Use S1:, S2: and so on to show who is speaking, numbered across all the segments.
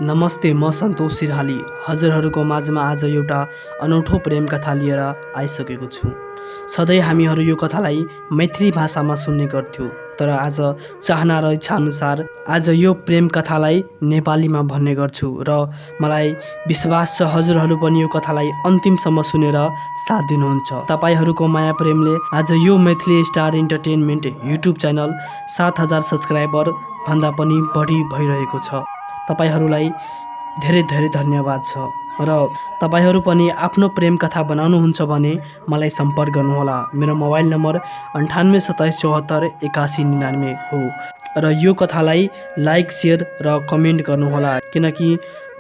S1: नमस्ते, म सन्तोष सिरहाली हजुरहरूको माझमा आज एउटा अनौठो प्रेम कथा लिएर आइसकेको छु। सधैँ हामीहरू यो कथालाई मैथिली भाषामा सुन्ने गर्थ्यौँ, तर आज चाहना र इच्छाअनुसार आज यो प्रेम कथालाई नेपालीमा भन्ने गर्छु र मलाई विश्वास छ हजुरहरू पनि यो कथालाई अन्तिमसम्म सुनेर साथ दिनुहुन्छ। तपाईहरूको माया प्रेमले आज यो Maithili star entertainment YouTube channel 7000 subscriber भन्दा पनि बढी भइरहेको छ। तपाईहरूलाई धेरै धेरै धन्यवाद छ र तपाईहरू पनि आफ्नो प्रेम कथा बनाउनुहुन्छ भने मलाई सम्पर्क गर्नुहोला। मेरो मोबाइल नम्बर 9827748199 हो र यो कथालाई लाइक, सेयर र कमेन्ट गर्नुहोला, किनकि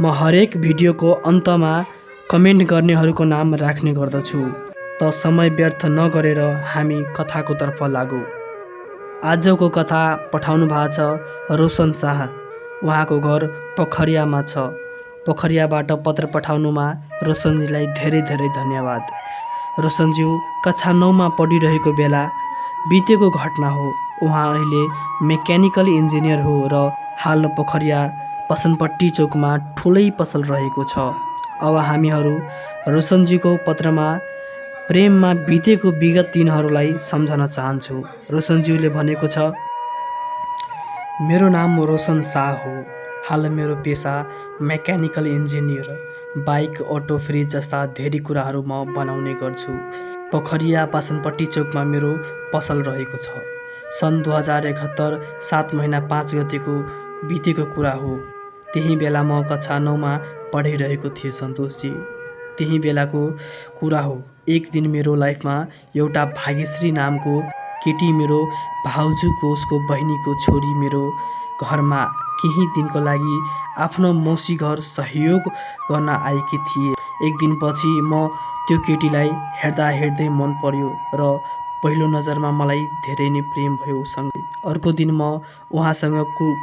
S1: म हरेक भिडियोको अन्तमा कमेन्ट गर्नेहरूको नाम राख्ने गर्दछु। त समय व्यर्थ नगरेर हामी कथाको तर्फ लागौँ। आजको कथा पठाउनु भएको छ रोशन शाह। उहाँको घर पोखरियामा छ। पोखरियाबाट पत्र पठाउनुमा रोशनजीलाई धेरै धेरै धन्यवाद। रोशनज्यू कक्षा 9मा पढिरहेको बेला बितेको घटना हो। उहाँ अहिले मेकानिकल इन्जिनियर हो र हाल पोखरिया पसनपट्टी चोकमा ठुलै पसल रहेको छ। अब हामीहरू रोशनजीको पत्रमा प्रेममा बितेको विगत दिनहरूलाई सम्झन चाहन्छु। रोशनज्यूले भनेको छ, मेरो नाम रोशन शाह हो। हाल मेरो पेसा mechanical engineer, bike, auto, fridge जस्ता धेरै कुराहरू म बनाउने गर्छु। पोखरिया पासनपट्टी चोकमा मेरो पसल रहेको छ। सन् 2071 7 महिना 5 गतेको बितेको कुरा हो। त्यही बेला म कक्षा 9मा पढिरहेको थिएँ सन्तोषजी। त्यही बेलाको कुरा हो। एक दिन मेरो लाइफमा एउटा भाग्यश्री नामको केटी मेरो भाउजूको उसको बहिनीको छोरी मेरो घरमा केही दिनको लागि आफ्नो मौसी घर सहयोग गर्न आएकी थिए। एक दिनपछि म त्यो केटीलाई हेर्दा हेर्दै मन पर्यो र पहिलो नजरमा मलाई धेरै नै प्रेम भयो उसँग। अर्को दिन म उहाँसँग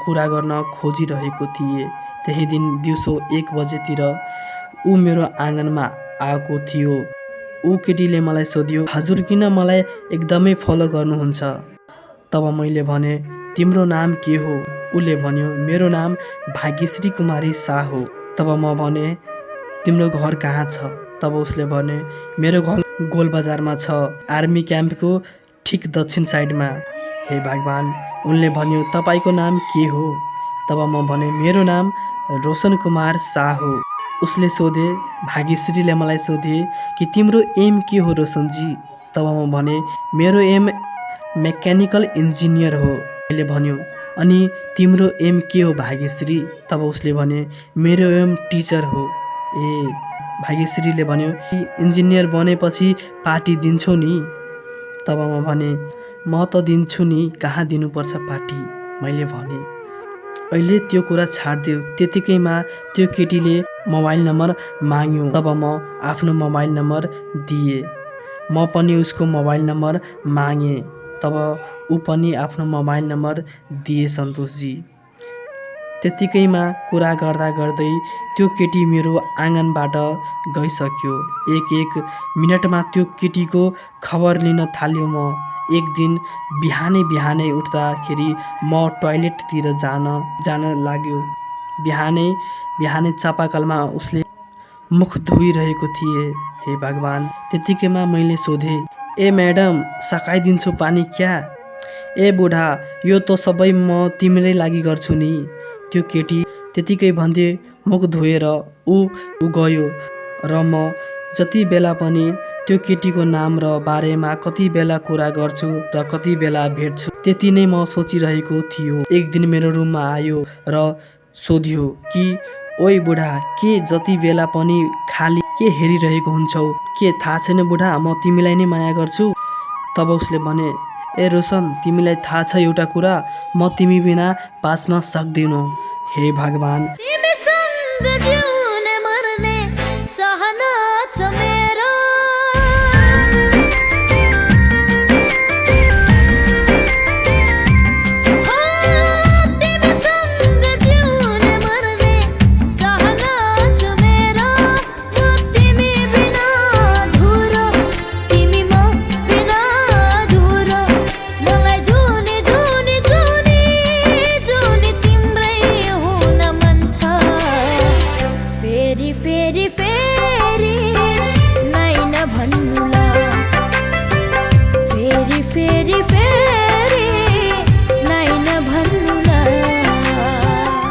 S1: कुरा गर्न खोजिरहेको थिएँ। त्यही दिन दिउँसो 1 बजेतिर ऊ मेरो आँगनमा आएको थियो। ऊ केटीले मलाई सोध्यो, हजुर किन मलाई एकदमै फलो गर्नुहुन्छ? तब मैले भने, तिम्रो नाम के हो? उसले भन्यो, मेरो नाम भाग्यश्री कुमारी शाह हो। तब म भने, तिम्रो घर कहाँ छ? तब उसले भने, मेरो घर गोलबजारमा छ, आर्मी क्याम्पको ठिक दक्षिण साइडमा। हे भगवान्! उनले भन्यो, तपाईँको नाम के हो? तब म भने, मेरो नाम रोशन कुमार शाह हो। उसले सोधे, भाग्यश्रीले मलाई सोधे कि तिम्रो एम के हो रोशनजी? तब म भने, मेरो एम मेकानिकल इन्जिनियर हो। मैले भन्यो, अनि तिम्रो एम के हो भाग्यश्री? तब उसले भने, मेरो एम टिचर हो। ए, भाग्यश्रीले भन्यो, इन्जिनियर बनेपछि पार्टी दिन्छौ नि? तब म भने, म त दिन्छु नि, कहाँ दिनुपर्छ पार्टी? मैले भने, अहिले त्यो कुरा छाडिदेऊ। त्यतिकैमा त्यो केटीले मोबाइल नम्बर माग्यो। तब म आफ्नो मोबाइल नम्बर दिएँ। म पनि उसको मोबाइल नम्बर मागेँ। तब ऊ पनि आफ्नो मोबाइल नम्बर दिए सन्तोषजी। त्यतिकैमा कुरा गर्दा गर्दै त्यो केटी मेरो आँगनबाट गइसक्यो। एक मिनटमा त्यो केटीको खबर लिन थाल्यो म। एक दिन बिहानै उठ्दाखेरि म टोयलेटतिर जान लाग्यो। बिहानै चापाकलमा उसले मुख धोइरहेको थिए। हे भगवान्! त्यतिकैमा मैले सोधेँ, ए म्याडम, सकाइदिन्छु पानी क्या? ए बुढा, यो त सबै म तिम्रै लागि गर्छु नि। त्यो केटी त्यतिकै भन्दै मुख धोएर ऊ गयो र म जति बेला पनि त्यो केटीको नाम र बारेमा कति बेला कुरा गर्छु र कति बेला भेट्छु त्यति नै म सोचिरहेको थियो। एक दिन मेरो रुममा आयो र सोध्यो कि, ओइ बुढा, के जति बेला पनि खाली के हेरिरहेको हुन्छौ? के थाहा छैन बुढा, म तिमीलाई नै माया गर्छु? तब उसले भने, ए रोशन, तिमीलाई थाहा छ एउटा कुरा, म तिमी बिना बाँच्न सक्दिनँ। हे भगवान्!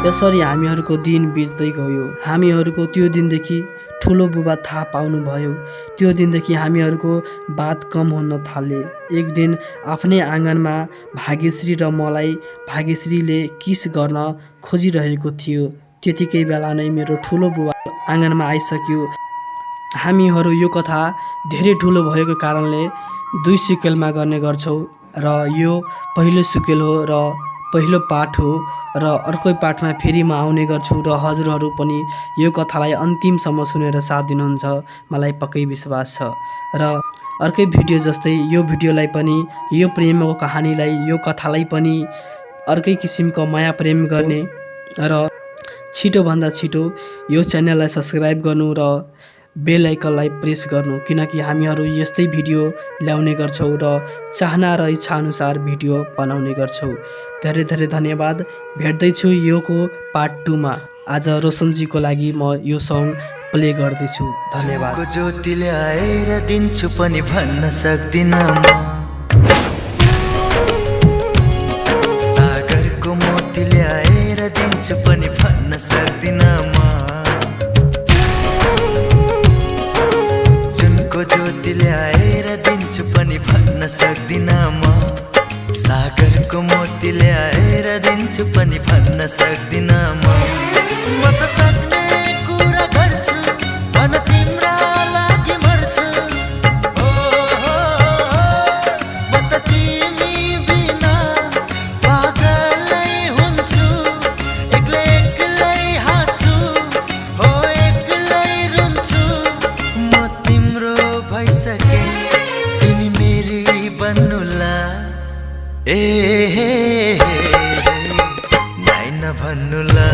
S1: यसरी हामीहरूको दिन बित्दै गयो। हामीहरूको त्यो दिनदेखि ठुलो बुबा थाहा पाउनुभयो। त्यो दिनदेखि हामीहरूको बात कम हुन थाले। एक दिन आफ्नै आँगनमा भाग्यश्री र मलाई भाग्यश्रीले किस गर्न खोजिरहेको थियो। त्यतिकै बेला नै मेरो ठुलो बुबा आँगनमा आइसक्यो। हामीहरू यो कथा धेरै ठुलो भएको कारणले 2 सिक्वेलमा गर्ने गर्छौँ र यो पहिलो सिक्वेल हो र पहिलो पाठ हो र अर्कै पाठमा फेरि म आउने गर्छु र हजुरहरू पनि यो कथालाई अन्तिमसम्म सुनेर साथ दिनुहुन्छ मलाई पक्कै विश्वास छ। र अर्कै भिडियो जस्तै यो भिडियोलाई पनि, यो प्रेमको कहानीलाई, यो कथालाई पनि अर्कै किसिमको माया प्रेम गर्ने र छिटोभन्दा छिटो यो च्यानललाई सब्सक्राइब गर्नु र बेल आइकनलाई प्रेस गर्नु, किनकि हामीहरू यस्तै भिडियो ल्याउने गर्छौँ र चाहना र इच्छा अनुसार भिडियो बनाउने गर्छौँ। धेरै धेरै धन्यवाद। भेट्दैछु योको पार्ट 2 मा। आज रोशनजीको लागि म यो सङ प्ले गर्दैछु। धन्यवाद।
S2: ज्योतिले आएर दिन्छु पनि भन्न सक्दिन म, सागरको मोतीले आएर दिन्छु पनि भन्न सक्दिन म, जुनको ज्योतिले आएर दिन्छु पनि भन्न सक्दिन म, सागरको मोतीले आएर दिन्छु पनि भन्न सक्दिन म त सक्ने कुरा गर्छु, भन तिम्रा लागि मर्छु। म त तिमी बिना पागलै हुन्छु, एक्लै एक्लै हाँस्छु, हो एक्लै रुन्छु। म तिम्रो भइसके तिमी मेरी बन्नुला, नाइ नभन्नुला।